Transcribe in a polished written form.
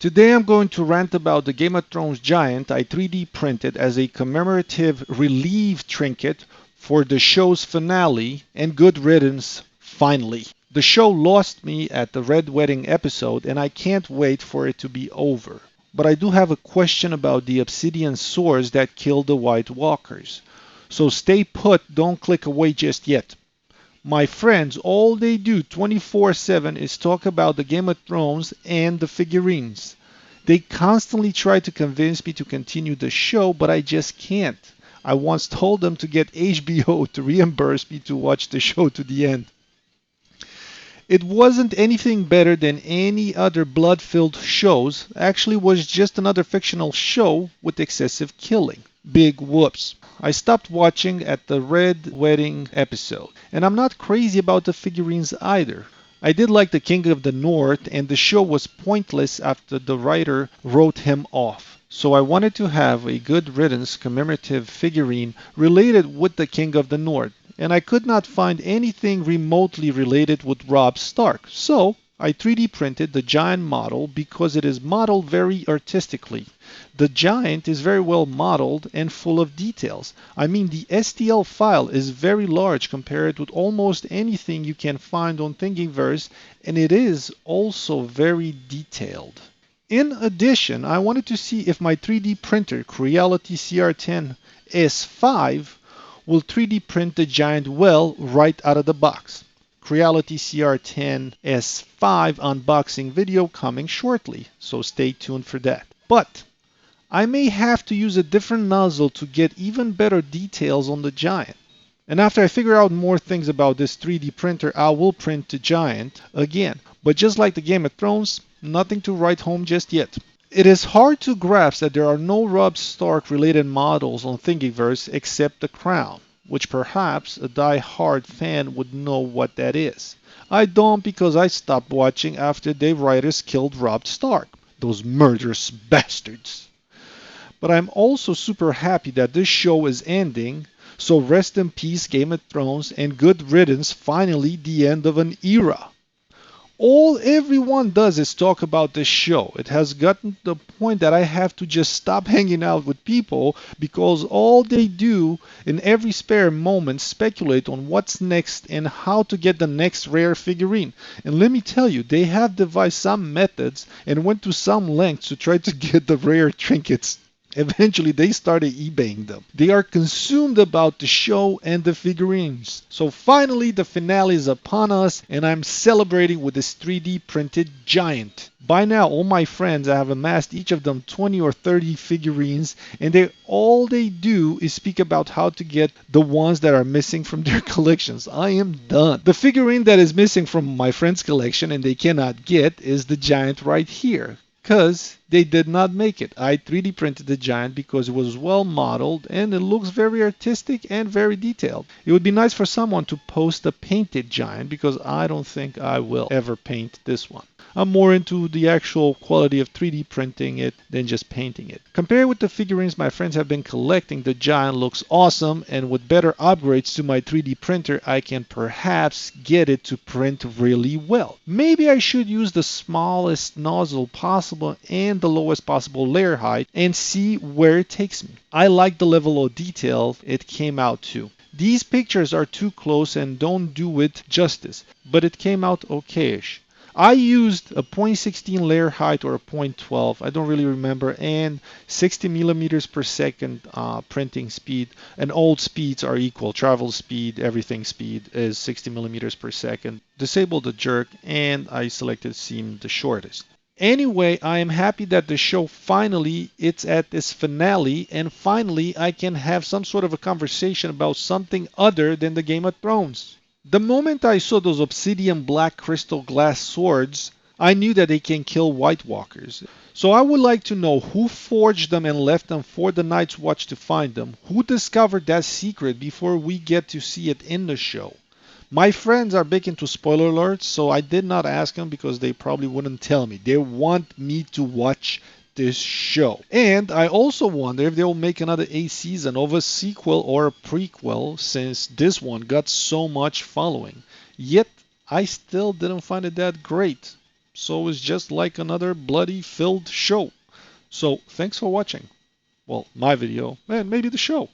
Today I'm going to rant about the Game of Thrones giant I 3D printed as a commemorative relief trinket for the show's finale, and good riddance, finally. The show lost me at the Red Wedding episode and I can't wait for it to be over. But I do have a question about the obsidian swords that killed the White Walkers. So stay put, don't click away just yet. My friends, all they do 24/7 is talk about the Game of Thrones and the figurines. They constantly try to convince me to continue the show, but I just can't. I once told them to get HBO to reimburse me to watch the show to the end. It wasn't anything better than any other blood-filled shows. Actually, it was just another fictional show with excessive killing. Big whoops. I stopped watching at the Red Wedding episode. And I'm not crazy about the figurines either. I did like the King of the North, and the show was pointless after the writer wrote him off. So I wanted to have a good riddance commemorative figurine related with the King of the North, and I could not find anything remotely related with Robb Stark. So I 3D printed the giant model because it is modeled very artistically. The giant is very well modeled and full of details. I mean, the STL file is very large compared with almost anything you can find on Thingiverse, and it is also very detailed. In addition, I wanted to see if my 3D printer, Creality CR10 S5, will 3D print the giant well right out of the box. Creality CR10 S5 unboxing video coming shortly, so stay tuned for that. But I may have to use a different nozzle to get even better details on the giant. And after I figure out more things about this 3D printer, I will print the giant again. But just like the Game of Thrones, nothing to write home just yet. It is hard to grasp that there are no Robb Stark related models on Thingiverse except the crown, which perhaps a die-hard fan would know what that is. I don't, because I stopped watching after the writers killed Robb Stark. Those murderous bastards. But I'm also super happy that this show is ending, so rest in peace Game of Thrones, and good riddance, finally the end of an era. All everyone does is talk about this show. It has gotten to the point that I have to just stop hanging out with people because all they do in every spare moment speculate on what's next and how to get the next rare figurine. And let me tell you, they have devised some methods and went to some lengths to try to get the rare trinkets. Eventually, they started eBaying them. They are consumed about the show and the figurines. So finally, the finale is upon us, and I'm celebrating with this 3D printed giant. By now, all my friends, I have amassed each of them 20 or 30 figurines, and all they do is speak about how to get the ones that are missing from their collections. I am done. The figurine that is missing from my friend's collection and they cannot get is the giant right here, because they did not make it. I 3D printed the giant because it was well modeled and it looks very artistic and very detailed. It would be nice for someone to post a painted giant because I don't think I will ever paint this one. I'm more into the actual quality of 3D printing it than just painting it. Compared with the figurines my friends have been collecting, the giant looks awesome, and with better upgrades to my 3D printer, I can perhaps get it to print really well. Maybe I should use the smallest nozzle possible and the lowest possible layer height and see where it takes me. I like the level of detail it came out to. These pictures are too close and don't do it justice, but it came out okayish. I used a 0.16 layer height or a 0.12, I don't really remember, and 60 millimeters per second printing speed, and all speeds are equal. Travel speed, everything speed is 60 millimeters per second. Disable the jerk, and I selected seam the shortest. Anyway, I am happy that the show finally, it's at this finale, and finally I can have some sort of a conversation about something other than the Game of Thrones. The moment I saw those obsidian black crystal glass swords, I knew that they can kill White Walkers. So I would like to know who forged them and left them for the Night's Watch to find them. Who discovered that secret before we get to see it in the show? My friends are big into spoiler alerts, so I did not ask them because they probably wouldn't tell me. They want me to watch this show. And I also wonder if they'll make another A season of a sequel or a prequel, since this one got so much following. Yet, I still didn't find it that great. So it's just like another bloody filled show. So thanks for watching. Well, my video and maybe the show.